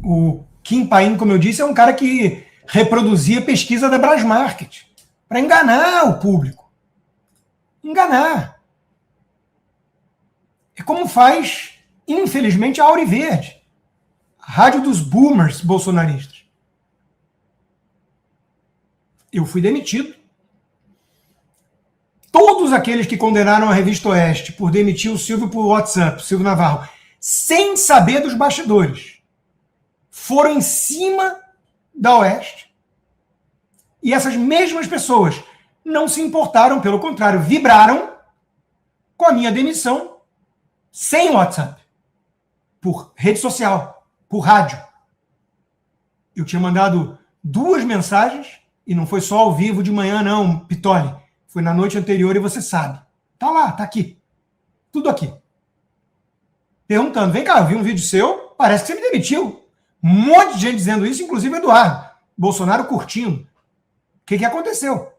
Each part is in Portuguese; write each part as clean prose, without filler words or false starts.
O Kim Paim, como eu disse, é um cara que reproduzia pesquisa da Brasmarket para enganar o público. Enganar. É como faz, infelizmente, a Auriverde, a rádio dos boomers bolsonaristas. Eu fui demitido. Todos aqueles que condenaram a Revista Oeste por demitir o Silvio por WhatsApp, o Silvio Navarro, sem saber dos bastidores, foram em cima da Oeste. E essas mesmas pessoas não se importaram, pelo contrário, vibraram com a minha demissão sem WhatsApp, por rede social, por rádio. Eu tinha mandado 2 mensagens, e não foi só ao vivo de manhã, não, Pitoli. Foi na noite anterior e você sabe. Tá lá, tá aqui. Tudo aqui. Perguntando, vem cá, eu vi um vídeo seu, parece que você me demitiu. Um monte de gente dizendo isso, inclusive o Eduardo. Bolsonaro curtindo. O que aconteceu?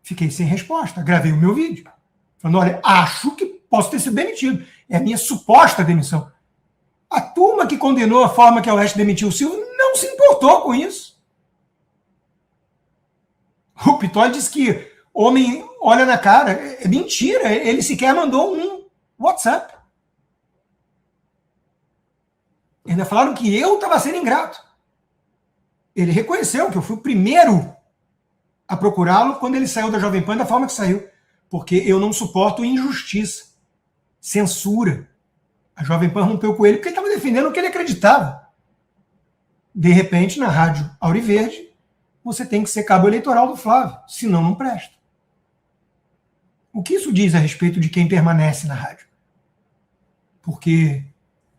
Fiquei sem resposta. Gravei o meu vídeo. Falando, olha, acho que posso ter sido demitido. É a minha suposta demissão. A turma que condenou a forma que a Oeste demitiu o Silvio não se importou com isso. O Pitoli disse que homem olha na cara. É mentira. Ele sequer mandou um WhatsApp. Ainda falaram que eu estava sendo ingrato. Ele reconheceu que eu fui o primeiro a procurá-lo quando ele saiu da Jovem Pan da forma que saiu. Porque eu não suporto injustiça, censura. A Jovem Pan rompeu com ele porque ele estava defendendo o que ele acreditava. De repente, na rádio Auriverde, você tem que ser cabo eleitoral do Flávio, senão não presta. O que isso diz a respeito de quem permanece na rádio? Porque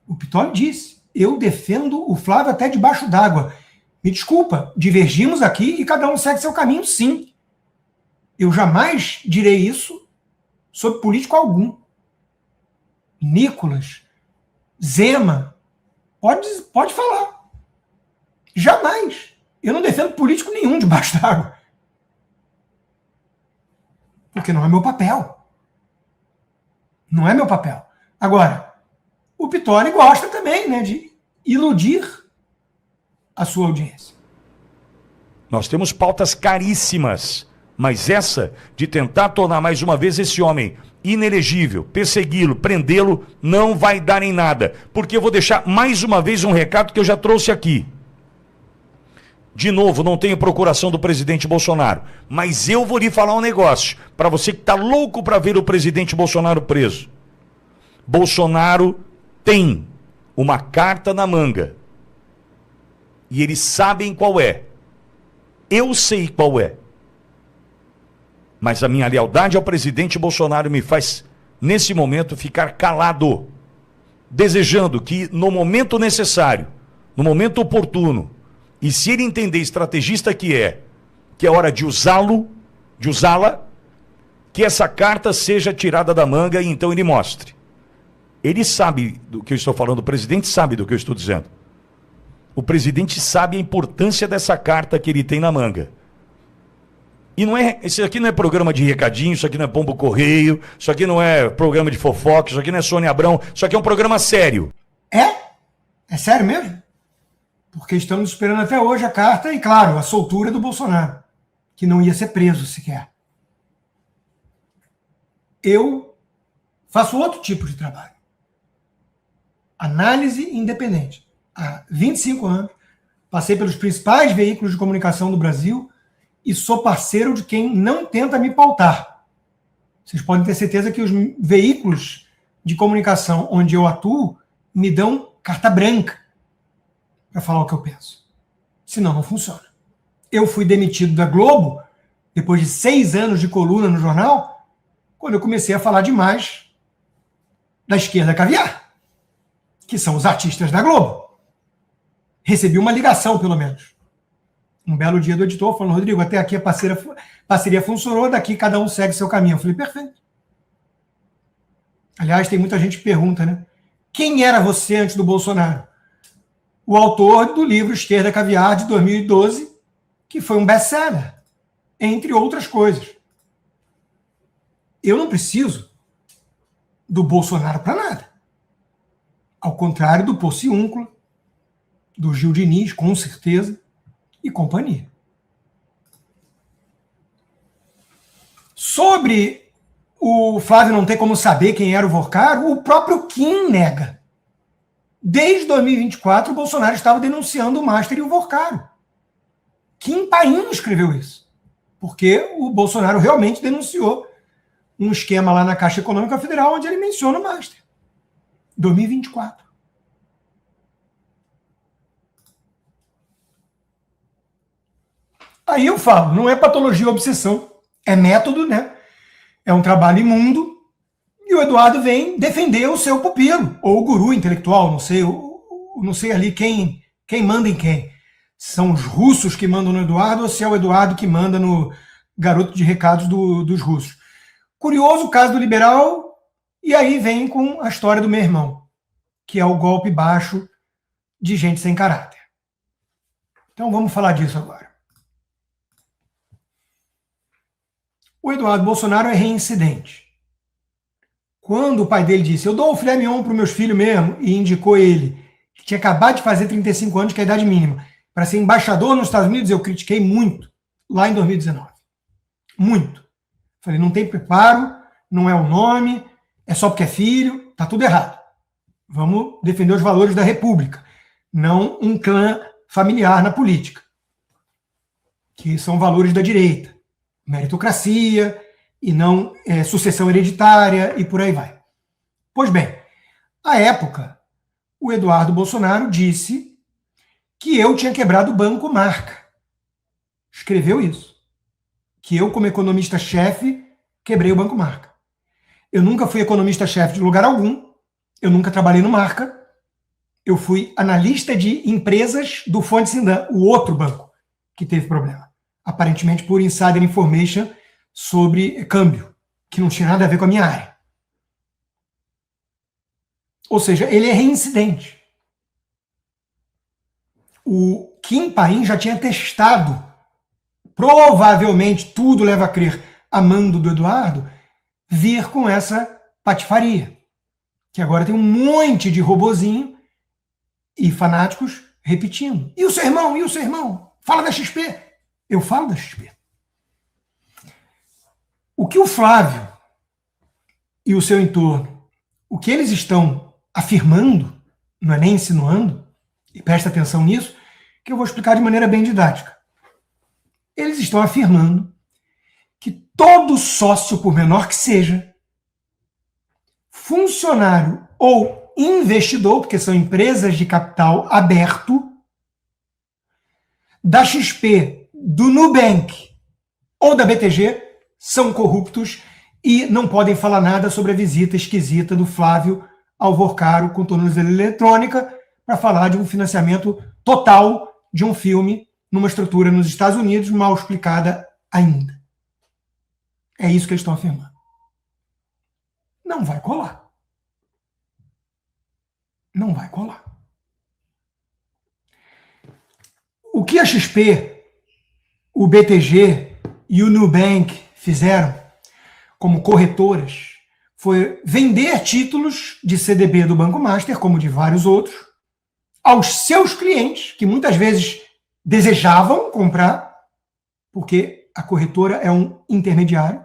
o Pitoli disse, eu defendo o Flávio até debaixo d'água. Me desculpa, divergimos aqui e cada um segue seu caminho, sim. Eu jamais direi isso sobre político algum. Nicolas, Zema, pode falar. Jamais. Eu não defendo político nenhum debaixo d'água. Porque não é meu papel. Não é meu papel. Agora, o Pitoli gosta também, né, de iludir a sua audiência. Nós temos pautas caríssimas, mas essa de tentar tornar mais uma vez esse homem inelegível, persegui-lo, prendê-lo, não vai dar em nada. Porque eu vou deixar mais uma vez um recado que eu já trouxe aqui. De novo, não tenho procuração do presidente Bolsonaro, mas eu vou lhe falar um negócio, para você que está louco para ver o presidente Bolsonaro preso. Bolsonaro tem uma carta na manga, e eles sabem qual é. Eu sei qual é. Mas a minha lealdade ao presidente Bolsonaro me faz, nesse momento, ficar calado, desejando que no momento necessário, no momento oportuno, e se ele entender estrategista que é hora de usá-lo, de usá-la, que essa carta seja tirada da manga e então ele mostre. Ele sabe do que eu estou falando, o presidente sabe do que eu estou dizendo. O presidente sabe a importância dessa carta que ele tem na manga. E não é, isso aqui não é programa de recadinho, isso aqui não é pombo correio, isso aqui não é programa de fofoca, isso aqui não é Sônia Abrão, isso aqui é um programa sério. É? É sério mesmo? Porque estamos esperando até hoje a carta e, claro, a soltura do Bolsonaro, que não ia ser preso sequer. Eu faço outro tipo de trabalho. Análise independente. Há 25 anos, passei pelos principais veículos de comunicação do Brasil e sou parceiro de quem não tenta me pautar. Vocês podem ter certeza que os veículos de comunicação onde eu atuo me dão carta branca para falar o que eu penso. Senão não funciona. Eu fui demitido da Globo, depois de 6 anos de coluna no jornal, quando eu comecei a falar demais da esquerda caviar, que são os artistas da Globo. Recebi uma ligação, pelo menos. Um belo dia do editor falando, Rodrigo, até aqui a parceria funcionou, daqui cada um segue seu caminho. Eu falei, perfeito. Aliás, tem muita gente que pergunta, né? Quem era você antes do Bolsonaro? O autor do livro Esquerda Caviar, de 2012, que foi um best-seller, entre outras coisas. Eu não preciso do Bolsonaro para nada. Ao contrário do Pociúnculo, do Gil Diniz, com certeza, e companhia. Sobre o Flávio não ter como saber quem era o Vorcaro, o próprio Kim nega. Desde 2024, o Bolsonaro estava denunciando o Master e o Vorcaro. Kim Paim escreveu isso, porque o Bolsonaro realmente denunciou um esquema lá na Caixa Econômica Federal onde ele menciona o Master. 2024. Aí eu falo, não é patologia ou obsessão, é método, né? É um trabalho imundo, e o Eduardo vem defender o seu pupilo, ou o guru intelectual, não sei ali quem manda em quem. São os russos que mandam no Eduardo, ou se é o Eduardo que manda no garoto de recados dos russos. Curioso o caso do liberal, e aí vem com a história do meu irmão, que é o golpe baixo de gente sem caráter. Então vamos falar disso agora. O Eduardo Bolsonaro é reincidente. Quando o pai dele disse, eu dou o filé mignon para os meus filhos mesmo, e indicou ele, que tinha acabado de fazer 35 anos, que é a idade mínima, para ser embaixador nos Estados Unidos, eu critiquei muito, lá em 2019. Muito. Falei, não tem preparo, não é o nome, é só porque é filho, tá tudo errado. Vamos defender os valores da República, não um clã familiar na política, que são valores da direita. Meritocracia e não sucessão hereditária e por aí vai. Pois bem, à época, o Eduardo Bolsonaro disse que eu tinha quebrado o Banco Marca. Escreveu isso. Que eu, como economista-chefe, quebrei o Banco Marca. Eu nunca fui economista-chefe de lugar algum, eu nunca trabalhei no Marca, eu fui analista de empresas do Fonte Sindan, o outro banco que teve problema. Aparentemente por insider information sobre câmbio, que não tinha nada a ver com a minha área. Ou seja, ele é reincidente. O Kim Paim já tinha testado, provavelmente, tudo leva a crer, a mando do Eduardo, vir com essa patifaria. Que agora tem um monte de robozinho e fanáticos repetindo. E o seu irmão? E o seu irmão? Fala da XP. Eu falo da XP. O que o Flávio e o seu entorno, o que eles estão afirmando, não é nem insinuando, e presta atenção nisso, que eu vou explicar de maneira bem didática. Eles estão afirmando que todo sócio, por menor que seja, funcionário ou investidor, porque são empresas de capital aberto, da XP, do Nubank ou da BTG são corruptos e não podem falar nada sobre a visita esquisita do Flávio ao Vorcaro com tornozeleira eletrônica para falar de um financiamento total de um filme numa estrutura nos Estados Unidos mal explicada ainda. É isso que eles estão afirmando. Não vai colar. Não vai colar. O que a XP, o BTG e o Nubank fizeram como corretoras foi vender títulos de CDB do Banco Master, como de vários outros, aos seus clientes, que muitas vezes desejavam comprar, porque a corretora é um intermediário,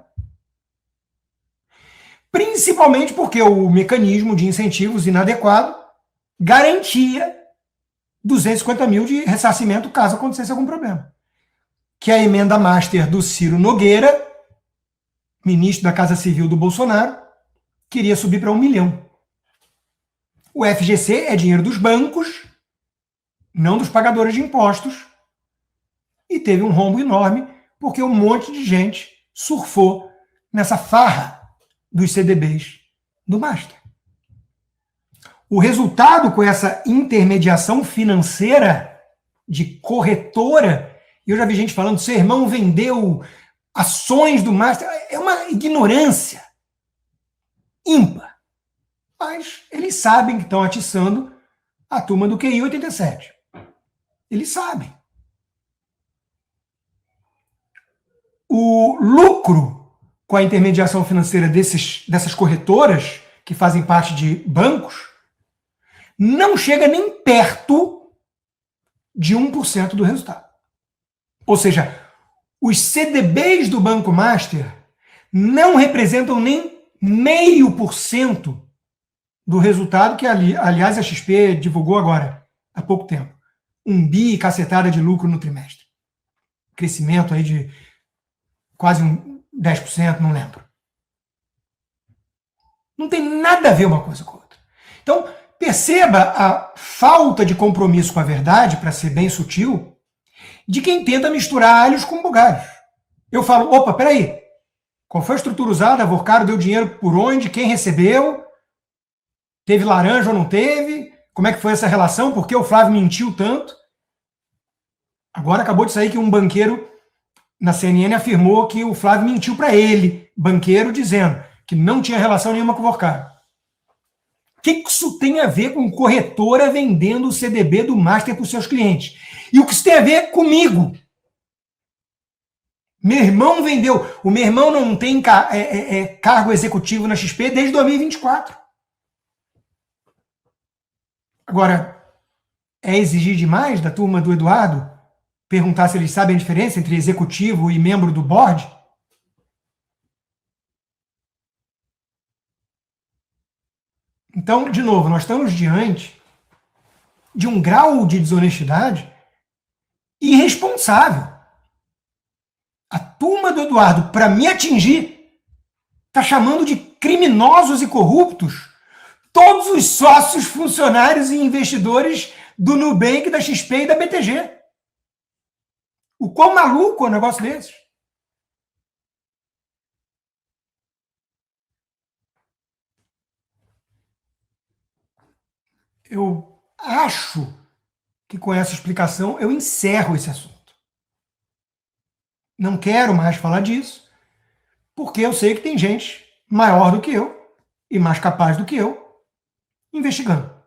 principalmente porque o mecanismo de incentivos inadequado garantia 250 mil de ressarcimento caso acontecesse algum problema. Que a emenda Master do Ciro Nogueira, ministro da Casa Civil do Bolsonaro, queria subir para 1 milhão. O FGC é dinheiro dos bancos, não dos pagadores de impostos, e teve um rombo enorme porque um monte de gente surfou nessa farra dos CDBs do Master. O resultado com essa intermediação financeira de corretora, e eu já vi gente falando, seu irmão vendeu ações do Master, é uma ignorância ímpar. Mas eles sabem que estão atiçando a turma do QI 87. Eles sabem. O lucro com a intermediação financeira dessas corretoras, que fazem parte de bancos, não chega nem perto de 1% do resultado. Ou seja, os CDBs do Banco Master não representam nem 0,5% do resultado que, aliás, a XP divulgou agora, há pouco tempo. 1 bi cacetada de lucro no trimestre. Crescimento aí de quase 10%, não lembro. Não tem nada a ver uma coisa com a outra. Então, perceba a falta de compromisso com a verdade, para ser bem sutil, de quem tenta misturar alhos com bugalhos. Eu falo, opa, peraí, qual foi a estrutura usada? A Vorcaro deu dinheiro por onde? Quem recebeu? Teve laranja ou não teve? Como é que foi essa relação? Por que o Flávio mentiu tanto? Agora acabou de sair que um banqueiro na CNN afirmou que o Flávio mentiu para ele, banqueiro, dizendo que não tinha relação nenhuma com o Vorcaro. O que isso tem a ver com corretora vendendo o CDB do Master para os seus clientes? E o que isso tem a ver comigo? Meu irmão vendeu. O meu irmão não tem cargo executivo na XP desde 2024. Agora, é exigir demais da turma do Eduardo perguntar se eles sabem a diferença entre executivo e membro do board? Então, de novo, nós estamos diante de um grau de desonestidade irresponsável. A turma do Eduardo, para me atingir, está chamando de criminosos e corruptos todos os sócios, funcionários e investidores do Nubank, da XP e da BTG. O quão maluco é um negócio desses? Eu acho que com essa explicação eu encerro esse assunto. Não quero mais falar disso, porque eu sei que tem gente maior do que eu e mais capaz do que eu investigando.